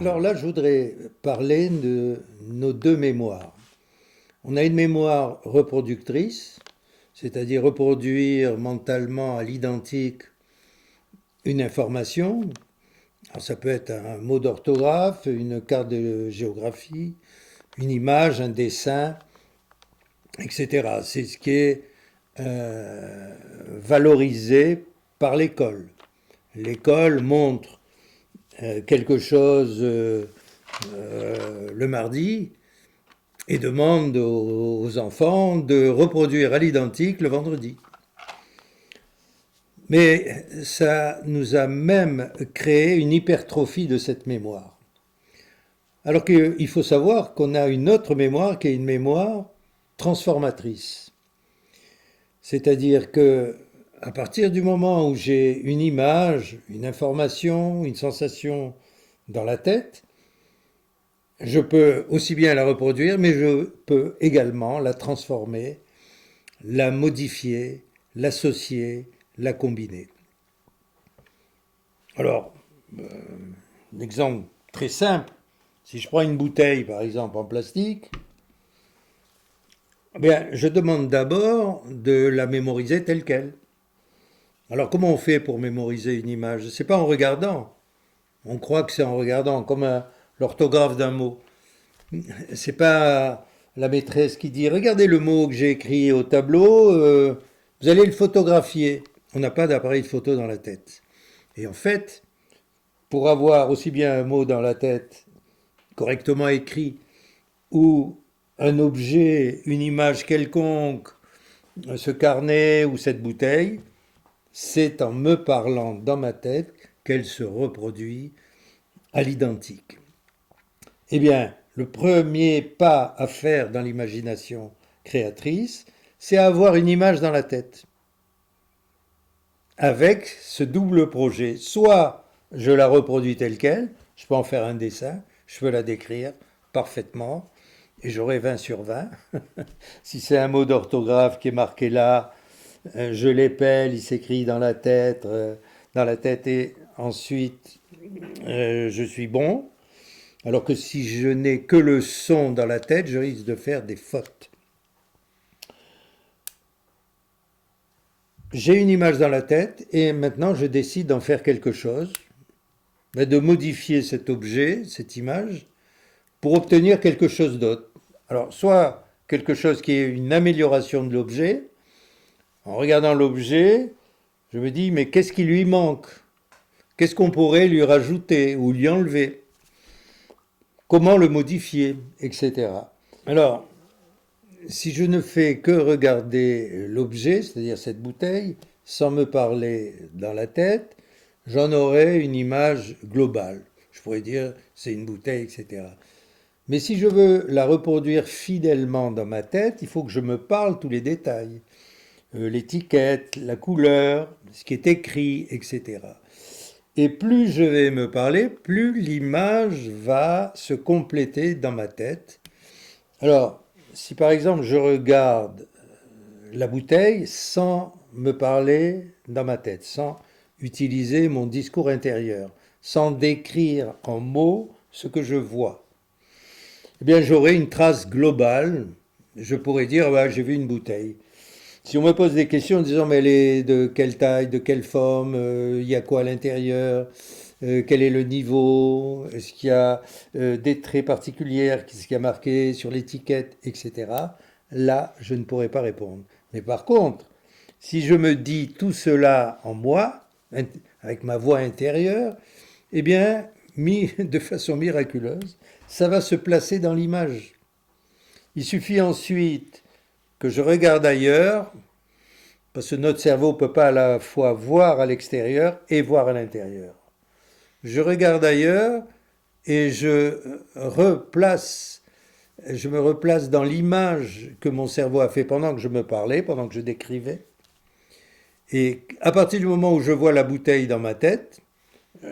Alors là, je voudrais parler de nos deux mémoires. On a une mémoire reproductrice, c'est-à-dire reproduire mentalement à l'identique une information. Alors ça peut être un mot d'orthographe, une carte de géographie, une image, un dessin, etc. C'est ce qui est valorisé par l'école. L'école montre quelque chose le mardi et demande aux enfants de reproduire à l'identique le vendredi. Mais ça nous a même créé une hypertrophie de cette mémoire. Alors qu'il faut savoir qu'on a une autre mémoire qui est une mémoire transformatrice. C'est-à-dire que à partir du moment où j'ai une image, une information, une sensation dans la tête, je peux aussi bien la reproduire, mais je peux également la transformer, la modifier, l'associer, la combiner. Alors, un exemple très simple, si je prends une bouteille par exemple en plastique, eh bien, je demande d'abord de la mémoriser telle qu'elle. Alors comment on fait pour mémoriser une image? C'est pas en regardant. On croit que c'est en regardant, comme l'orthographe d'un mot. C'est pas la maîtresse qui dit regardez le mot que j'ai écrit au tableau, vous allez le photographier. On n'a pas d'appareil de photo dans la tête. Et en fait, pour avoir aussi bien un mot dans la tête correctement écrit ou un objet, une image quelconque, ce carnet ou cette bouteille, c'est en me parlant dans ma tête qu'elle se reproduit à l'identique. Eh bien, le premier pas à faire dans l'imagination créatrice, c'est avoir une image dans la tête. Avec ce double projet, soit je la reproduis telle qu'elle, je peux en faire un dessin, je peux la décrire parfaitement, et j'aurai 20 sur 20. Si c'est un mot d'orthographe qui est marqué là, je l'épelle, il s'écrit dans la tête et ensuite je suis bon. Alors que si je n'ai que le son dans la tête, je risque de faire des fautes. J'ai une image dans la tête et maintenant je décide d'en faire quelque chose, de modifier cet objet, cette image, pour obtenir quelque chose d'autre. Alors, soit quelque chose qui est une amélioration de l'objet. En regardant l'objet, je me dis, mais qu'est-ce qui lui manque? Qu'est-ce qu'on pourrait lui rajouter ou lui enlever? Comment le modifier, etc. Alors, si je ne fais que regarder l'objet, c'est-à-dire cette bouteille, sans me parler dans la tête, j'en aurai une image globale. Je pourrais dire c'est une bouteille, etc. Mais si je veux la reproduire fidèlement dans ma tête, il faut que je me parle tous les détails. L'étiquette, la couleur, ce qui est écrit, etc. Et plus je vais me parler, plus l'image va se compléter dans ma tête. Alors, si par exemple je regarde la bouteille sans me parler dans ma tête, sans utiliser mon discours intérieur, sans décrire en mots ce que je vois, eh bien j'aurai une trace globale. Je pourrais dire, bah, j'ai vu une bouteille. Si on me pose des questions en disant, mais elle est de quelle taille, de quelle forme, il y a quoi à l'intérieur, quel est le niveau, est-ce qu'il y a des traits particuliers, qu'est-ce qu'il y a marqué sur l'étiquette, etc. Là, je ne pourrais pas répondre. Mais par contre, si je me dis tout cela en moi, avec ma voix intérieure, eh bien, de façon miraculeuse, ça va se placer dans l'image. Il suffit ensuite que je regarde ailleurs, parce que notre cerveau ne peut pas à la fois voir à l'extérieur et voir à l'intérieur. Je regarde ailleurs et je me replace dans l'image que mon cerveau a fait pendant que je me parlais, pendant que je décrivais. Et à partir du moment où je vois la bouteille dans ma tête,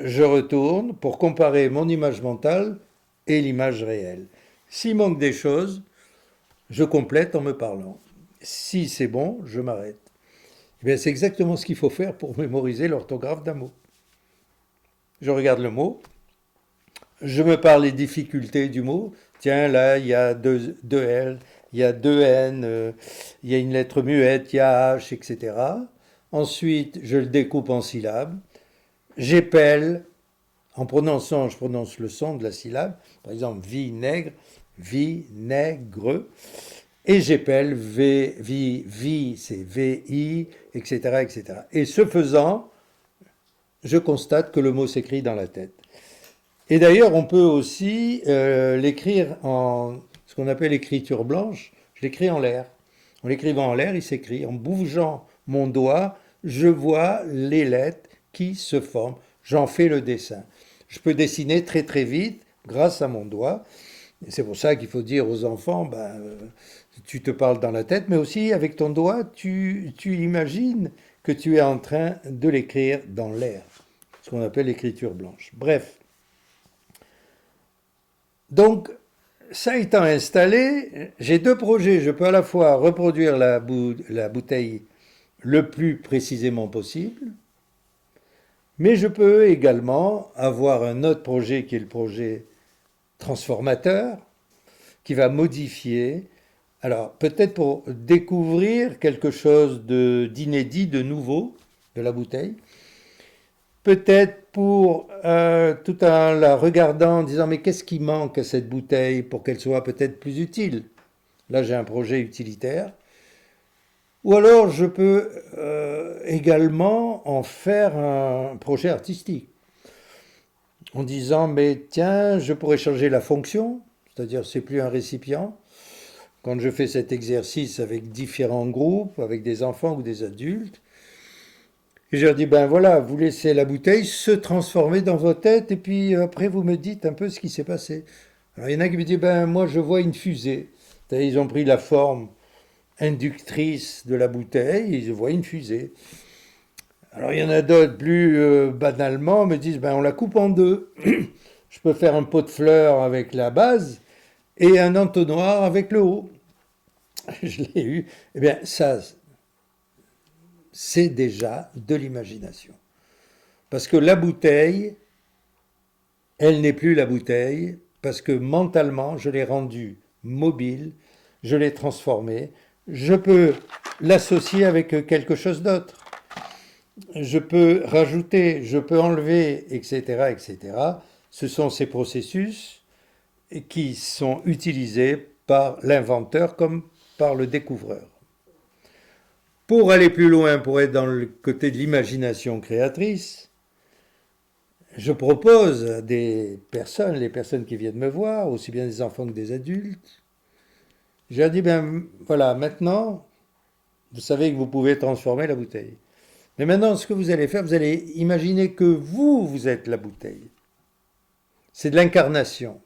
je retourne pour comparer mon image mentale et l'image réelle. S'il manque des choses, je complète en me parlant. Si c'est bon, je m'arrête. Eh bien, c'est exactement ce qu'il faut faire pour mémoriser l'orthographe d'un mot. Je regarde le mot, je me parle les difficultés du mot. Tiens, là, il y a deux L, il y a deux N, il y a une lettre muette, il y a H, etc. Ensuite, je le découpe en syllabes. J'épelle, en prononçant, je prononce le son de la syllabe. Par exemple, vinaigre, vinaigre. Et j'épelle c'est VI, etc., etc. Et ce faisant, je constate que le mot s'écrit dans la tête. Et d'ailleurs, on peut aussi l'écrire en ce qu'on appelle écriture blanche. Je l'écris en l'air. En l'écrivant en l'air, il s'écrit. En bougeant mon doigt, je vois les lettres qui se forment. J'en fais le dessin. Je peux dessiner très très vite grâce à mon doigt. Et c'est pour ça qu'il faut dire aux enfants, tu te parles dans la tête, mais aussi avec ton doigt, tu imagines que tu es en train de l'écrire dans l'air. Ce qu'on appelle l'écriture blanche. Bref. Donc, ça étant installé, j'ai deux projets. Je peux à la fois reproduire la bouteille le plus précisément possible, mais je peux également avoir un autre projet qui est le projet transformateur, qui va modifier. Alors, peut-être pour découvrir quelque chose d'inédit, de nouveau de la bouteille, peut-être pour, tout en la regardant, en disant mais qu'est-ce qui manque à cette bouteille pour qu'elle soit peut-être plus utile. Là, j'ai un projet utilitaire. Ou alors, je peux également en faire un projet artistique. En disant mais tiens, je pourrais changer la fonction, c'est-à-dire c'est plus un récipient. Quand je fais cet exercice avec différents groupes, avec des enfants ou des adultes, et je leur dis, ben voilà, vous laissez la bouteille se transformer dans vos têtes et puis après vous me dites un peu ce qui s'est passé. Alors il y en a qui me disent, ben moi je vois une fusée. C'est-à-dire, ils ont pris la forme inductrice de la bouteille, ils voient une fusée. Alors il y en a d'autres plus banalement me disent, ben on la coupe en deux. Je peux faire un pot de fleurs avec la base et un entonnoir avec le haut. Je l'ai eu. Eh bien ça, c'est déjà de l'imagination. Parce que la bouteille, elle n'est plus la bouteille, parce que mentalement, je l'ai rendue mobile, je l'ai transformée, je peux l'associer avec quelque chose d'autre. Je peux rajouter, je peux enlever, etc., etc. Ce sont ces processus qui sont utilisés par l'inventeur comme par le découvreur. Pour aller plus loin, pour être dans le côté de l'imagination créatrice, je propose à des personnes, les personnes qui viennent me voir, aussi bien des enfants que des adultes, je leur dis, ben voilà, maintenant, vous savez que vous pouvez transformer la bouteille. Mais maintenant, ce que vous allez faire, vous allez imaginer que vous êtes la bouteille. C'est de l'incarnation.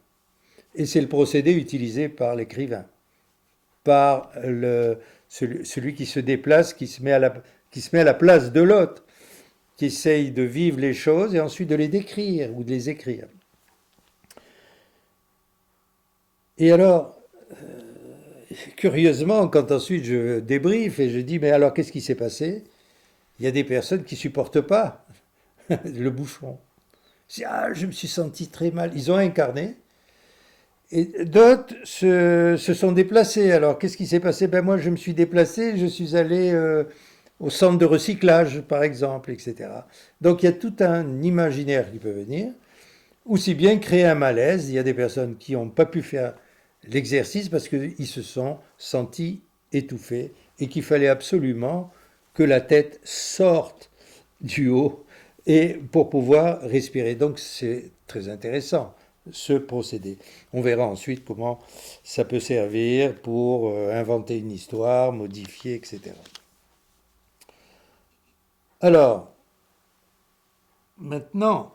Et c'est le procédé utilisé par l'écrivain, par celui qui se déplace, qui se met à la place de l'autre, qui essaye de vivre les choses et ensuite de les décrire ou de les écrire. Et alors, curieusement, quand ensuite je débriefe et je dis, mais alors qu'est-ce qui s'est passé? Il y a des personnes qui ne supportent pas le bouchon. Je me suis senti très mal. Ils ont incarné. Et d'autres se sont déplacés. Alors, qu'est-ce qui s'est passé? Ben moi, je me suis déplacé, je suis allé au centre de recyclage, par exemple, etc. Donc, il y a tout un imaginaire qui peut venir. Aussi bien créer un malaise. Il y a des personnes qui n'ont pas pu faire l'exercice parce qu'ils se sont sentis étouffés et qu'il fallait absolument que la tête sorte du haut et pour pouvoir respirer. Donc, c'est très intéressant, ce procédé. On verra ensuite comment ça peut servir pour inventer une histoire, modifier, etc. Alors, maintenant,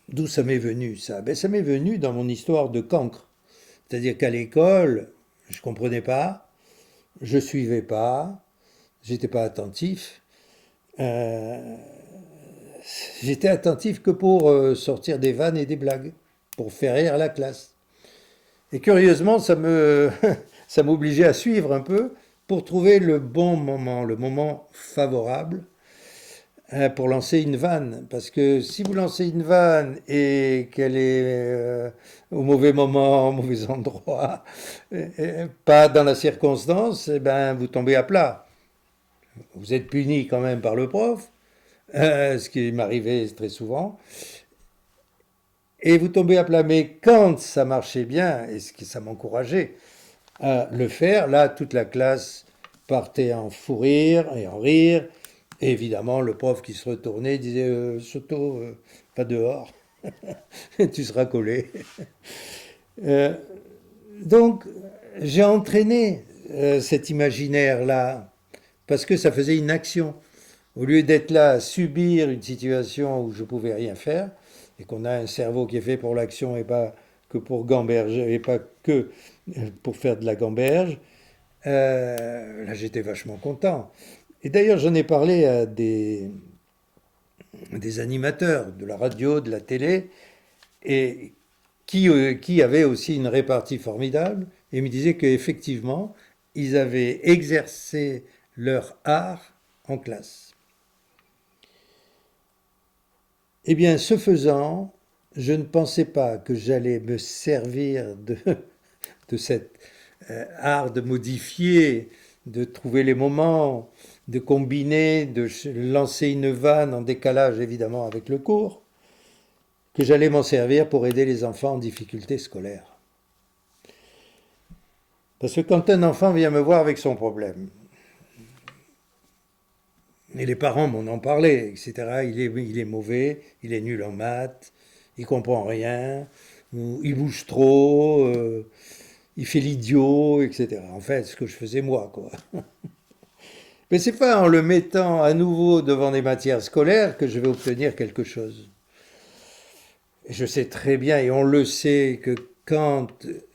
d'où ça m'est venu ça? Ben, ça m'est venu dans mon histoire de cancre. C'est-à-dire qu'à l'école, je ne comprenais pas, je ne suivais pas, j'étais pas attentif. Euh, J'étais attentif que pour sortir des vannes et des blagues, pour faire rire la classe. Et curieusement, ça m'obligeait à suivre un peu pour trouver le bon moment, le moment favorable, pour lancer une vanne. Parce que si vous lancez une vanne et qu'elle est au mauvais moment, au mauvais endroit, pas dans la circonstance, eh ben, vous tombez à plat. Vous êtes puni quand même par le prof, ce qui m'arrivait très souvent, et vous tombez à plat. Mais quand ça marchait bien, et ce qui ça m'encourageait à le faire, là, toute la classe partait en fou rire et en rire. Et évidemment, le prof qui se retournait disait Soto, pas dehors, tu seras collé. Euh, donc, j'ai entraîné cet imaginaire-là parce que ça faisait une action. Au lieu d'être là à subir une situation où je pouvais rien faire, et qu'on a un cerveau qui est fait pour l'action et pas que pour gamberger, et pas que pour faire de la gamberge, là j'étais vachement content. Et d'ailleurs j'en ai parlé à des animateurs de la radio, de la télé, et qui avaient aussi une répartie formidable, et me disaient qu'effectivement, ils avaient exercé leur art en classe. Eh bien, ce faisant, je ne pensais pas que j'allais me servir de cet art de modifier, de trouver les moments, de combiner, de lancer une vanne en décalage évidemment avec le cours, que j'allais m'en servir pour aider les enfants en difficulté scolaire. Parce que quand un enfant vient me voir avec son problème, et les parents m'en ont parlé, etc., il est mauvais, il est nul en maths, il comprend rien, il bouge trop, il fait l'idiot, etc. En fait, ce que je faisais moi, quoi. Mais c'est pas en le mettant à nouveau devant des matières scolaires que je vais obtenir quelque chose. Et je sais très bien, et on le sait, que quand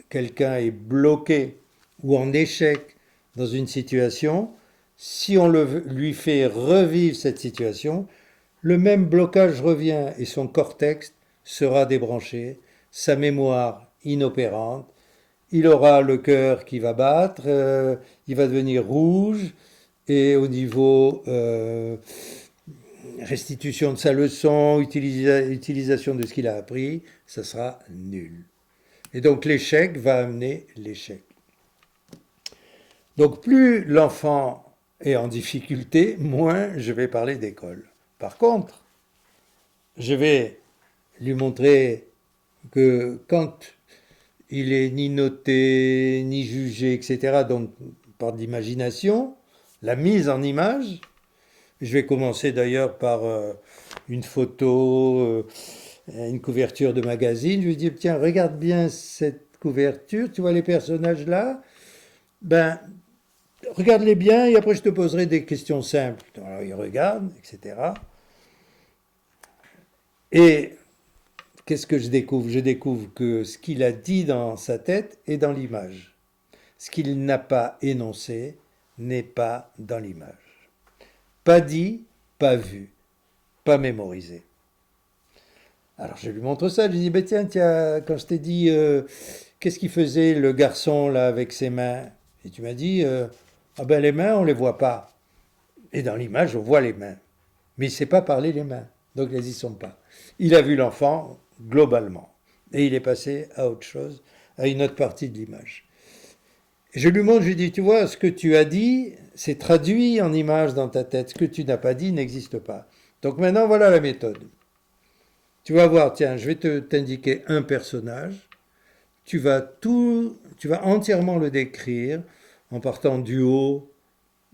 quelqu'un est bloqué ou en échec dans une situation, si on lui fait revivre cette situation, le même blocage revient et son cortex sera débranché, sa mémoire inopérante, il aura le cœur qui va battre, il va devenir rouge, et au niveau restitution de sa leçon, utilisation de ce qu'il a appris, ça sera nul. Et donc l'échec va amener l'échec. Donc plus l'enfant est en difficulté, moins je vais parler d'école. Par contre, je vais lui montrer que quand il est ni noté, ni jugé, etc., donc par de l'imagination, la mise en image, je vais commencer d'ailleurs par une photo, une couverture de magazine. Je lui dis, tiens, regarde bien cette couverture, tu vois les personnages là, ben, regarde-les bien et après je te poserai des questions simples. Alors il regarde, etc. Et qu'est-ce que je découvre? Je découvre que ce qu'il a dit dans sa tête est dans l'image. Ce qu'il n'a pas énoncé n'est pas dans l'image. Pas dit, pas vu, pas mémorisé. Alors je lui montre ça, je lui dis, ben tiens, quand je t'ai dit, qu'est-ce qu'il faisait le garçon là avec ses mains? Et tu m'as dit, ah ben les mains, on les voit pas. Et dans l'image, on voit les mains. Mais il ne sait pas parler les mains, donc elles n'y sont pas. Il a vu l'enfant globalement. Et il est passé à autre chose, à une autre partie de l'image. Et je lui montre, je lui dis, tu vois, ce que tu as dit, c'est traduit en image dans ta tête. Ce que tu n'as pas dit n'existe pas. Donc maintenant, voilà la méthode. Tu vas voir, tiens, je vais t'indiquer un personnage. Tu vas entièrement le décrire en partant du haut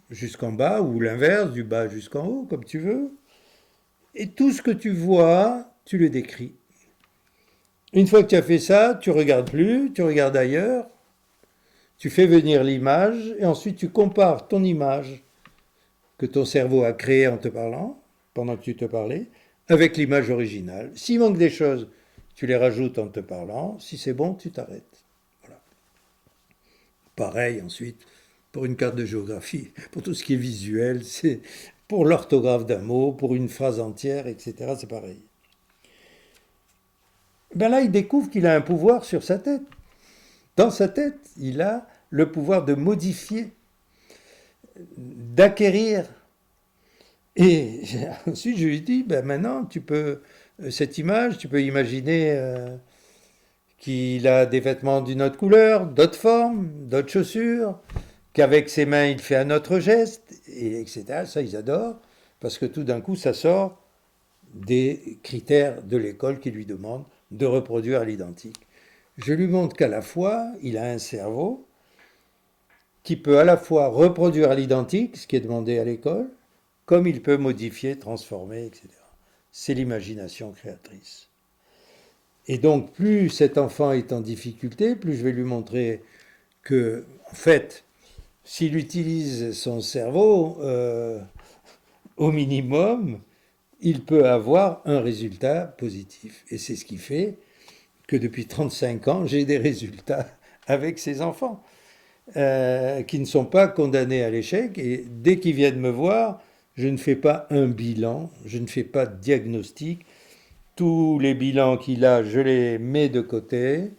jusqu'en bas, ou l'inverse, du bas jusqu'en haut, comme tu veux. Et tout ce que tu vois, tu le décris. Une fois que tu as fait ça, tu regardes plus, tu regardes ailleurs, tu fais venir l'image, et ensuite tu compares ton image que ton cerveau a créée en te parlant, pendant que tu te parlais, avec l'image originale. S'il manque des choses, tu les rajoutes en te parlant. Si c'est bon, tu t'arrêtes. Voilà. Pareil ensuite pour une carte de géographie, pour tout ce qui est visuel, c'est pour l'orthographe d'un mot, pour une phrase entière, etc. C'est pareil. Ben là, il découvre qu'il a un pouvoir sur sa tête. Dans sa tête, il a le pouvoir de modifier, d'acquérir Et ensuite, je lui dis, ben maintenant, cette image, tu peux imaginer qu'il a des vêtements d'une autre couleur, d'autres formes, d'autres chaussures, qu'avec ses mains, il fait un autre geste, et etc. Ça, ils adorent, parce que tout d'un coup, ça sort des critères de l'école qui lui demandent de reproduire à l'identique. Je lui montre qu'à la fois, il a un cerveau qui peut à la fois reproduire à l'identique, ce qui est demandé à l'école, comme il peut modifier, transformer, etc. C'est l'imagination créatrice. Et donc, plus cet enfant est en difficulté, plus je vais lui montrer que, en fait, s'il utilise son cerveau au minimum, il peut avoir un résultat positif. Et c'est ce qui fait que depuis 35 ans, j'ai des résultats avec ces enfants qui ne sont pas condamnés à l'échec. Et dès qu'ils viennent me voir, je ne fais pas un bilan, je ne fais pas de diagnostic. Tous les bilans qu'il a, je les mets de côté.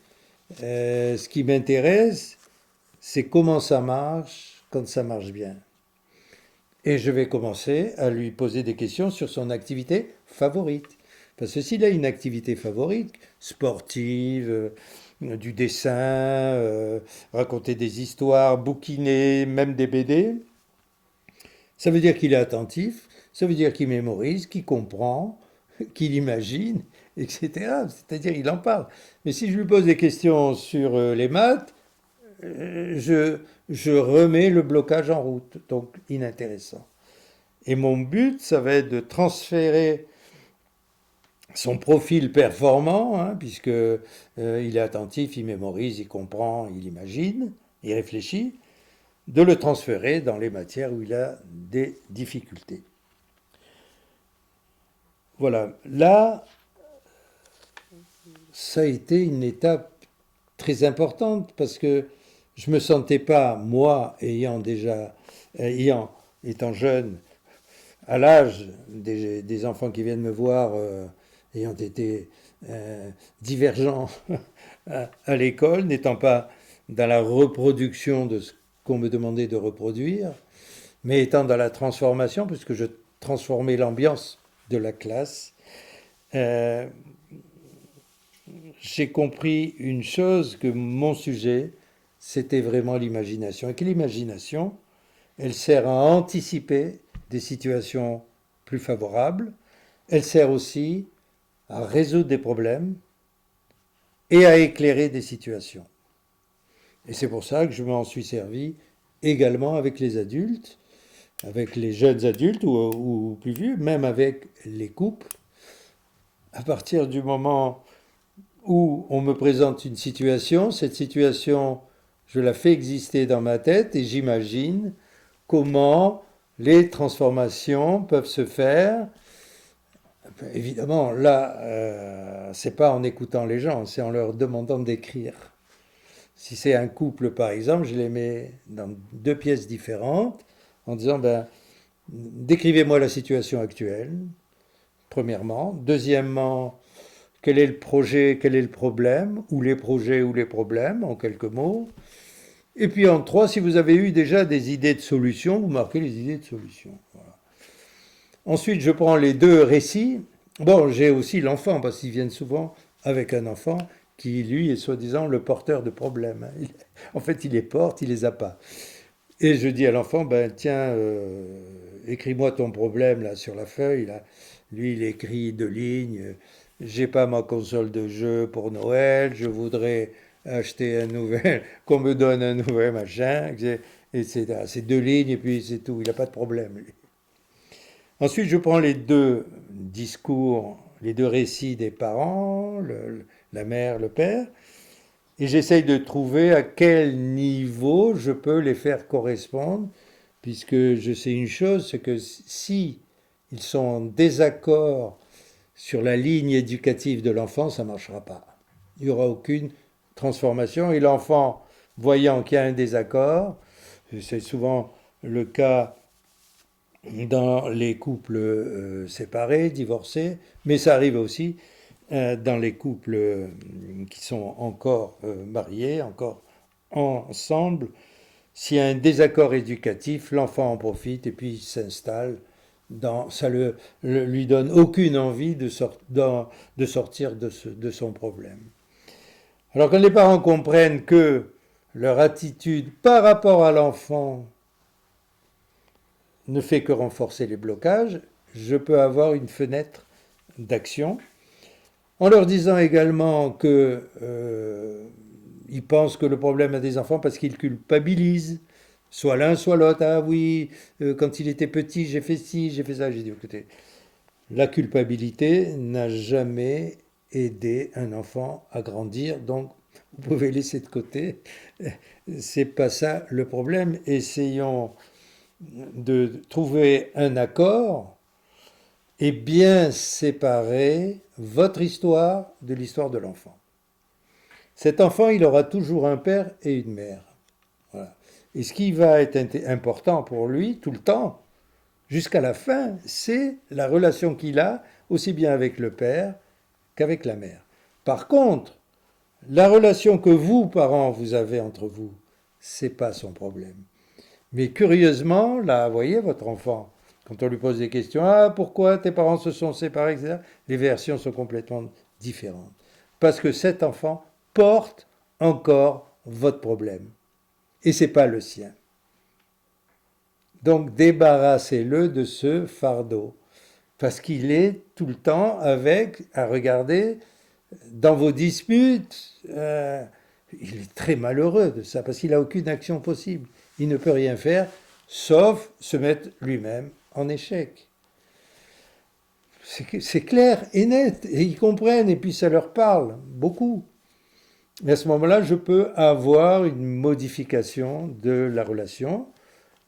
Ce qui m'intéresse, c'est comment ça marche quand ça marche bien. Et je vais commencer à lui poser des questions sur son activité favorite. Parce que s'il a une activité favorite, sportive, du dessin, raconter des histoires, bouquiner, même des BD, ça veut dire qu'il est attentif, ça veut dire qu'il mémorise, qu'il comprend, qu'il imagine, etc. C'est-à-dire il en parle. Mais si je lui pose des questions sur les maths, je remets le blocage en route, donc inintéressant. Et mon but, ça va être de transférer son profil performant, hein, puisque il est attentif, il mémorise, il comprend, il imagine, il réfléchit, de le transférer dans les matières où il a des difficultés. Voilà, là, ça a été une étape très importante parce que je me sentais pas, moi, étant jeune, à l'âge des enfants qui viennent me voir, ayant été divergents à l'école, n'étant pas dans la reproduction de ce qu'on me demandait de reproduire, mais étant dans la transformation, puisque je transformais l'ambiance de la classe, euh, j'ai compris une chose, que mon sujet, c'était vraiment l'imagination. Et que l'imagination, elle sert à anticiper des situations plus favorables, elle sert aussi à résoudre des problèmes et à éclairer des situations. Et c'est pour ça que je m'en suis servi également avec les adultes, avec les jeunes adultes ou plus vieux, même avec les couples. À partir du moment où on me présente une situation, cette situation, je la fais exister dans ma tête et j'imagine comment les transformations peuvent se faire. Évidemment, là, c'est pas en écoutant les gens, c'est en leur demandant d'écrire. Si c'est un couple, par exemple, je les mets dans deux pièces différentes en disant, ben, décrivez-moi la situation actuelle, premièrement. Deuxièmement, quel est le projet, quel est le problème, ou les projets ou les problèmes, en quelques mots. Et puis en trois, si vous avez eu déjà des idées de solutions, vous marquez les idées de solutions. Voilà. Ensuite, je prends les deux récits. Bon, j'ai aussi l'enfant, parce qu'ils viennent souvent avec un enfant qui, lui, est soi-disant le porteur de problèmes. En fait, il les porte, il les a pas. Et je dis à l'enfant, ben tiens, écris-moi ton problème là sur la feuille. Là. Lui, il écrit deux lignes. J'ai pas ma console de jeu pour Noël. Je voudrais acheter un nouvel, qu'on me donne un nouvel machin, etc. C'est deux lignes et puis c'est tout. Il n'a pas de problème. Lui. Ensuite, je prends les deux discours, les deux récits des parents, la mère, le père, et j'essaye de trouver à quel niveau je peux les faire correspondre, puisque je sais une chose, c'est que si ils sont en désaccord sur la ligne éducative de l'enfant, ça ne marchera pas. Il n'y aura aucune transformation, et l'enfant, voyant qu'il y a un désaccord, c'est souvent le cas dans les couples séparés, divorcés, mais ça arrive aussi dans les couples qui sont encore mariés, encore ensemble. S'il y a un désaccord éducatif, l'enfant en profite et puis il s'installe Ça lui donne aucune envie de sortir de son problème. Alors quand les parents comprennent que leur attitude par rapport à l'enfant ne fait que renforcer les blocages, je peux avoir une fenêtre d'action en leur disant également que ils pensent que le problème a des enfants parce qu'ils culpabilisent, soit l'un soit l'autre. Ah oui, quand il était petit, j'ai fait ci, j'ai fait ça. J'ai dit, écoutez, la culpabilité n'a jamais aidé un enfant à grandir, donc vous pouvez laisser de côté. C'est pas ça le problème. Essayons de trouver un accord et bien séparer votre histoire de l'histoire de l'enfant. Cet enfant, il aura toujours un père et une mère. Voilà. Et ce qui va être important pour lui tout le temps, jusqu'à la fin, c'est la relation qu'il a aussi bien avec le père qu'avec la mère. Par contre, la relation que vous, parents, vous avez entre vous, c'est pas son problème. Mais curieusement, là, vous voyez votre enfant, quand on lui pose des questions, ah, pourquoi tes parents se sont séparés, etc., les versions sont complètement différentes. Parce que cet enfant porte encore votre problème. Et ce n'est pas le sien. Donc débarrassez-le de ce fardeau. Parce qu'il est tout le temps à regarder dans vos disputes. Il est très malheureux de ça, parce qu'il n'a aucune action possible. Il ne peut rien faire, sauf se mettre lui-même en échec. C'est clair et net, et ils comprennent, et puis ça leur parle beaucoup. Et à ce moment-là, je peux avoir une modification de la relation.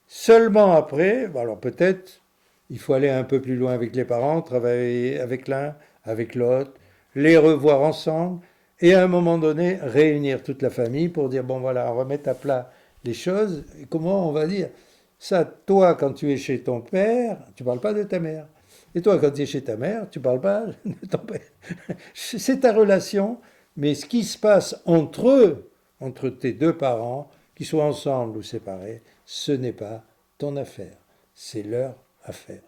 Seulement après, alors peut-être, il faut aller un peu plus loin avec les parents, travailler avec l'un, avec l'autre, les revoir ensemble, et à un moment donné, réunir toute la famille pour dire, bon voilà, on remet à plat les choses. Et comment on va dire ça, toi, quand tu es chez ton père, tu ne parles pas de ta mère. Et toi, quand tu es chez ta mère, tu ne parles pas de ton père. C'est ta relation, mais ce qui se passe entre eux, entre tes deux parents, qu'ils soient ensemble ou séparés, ce n'est pas ton affaire, c'est leur affaire.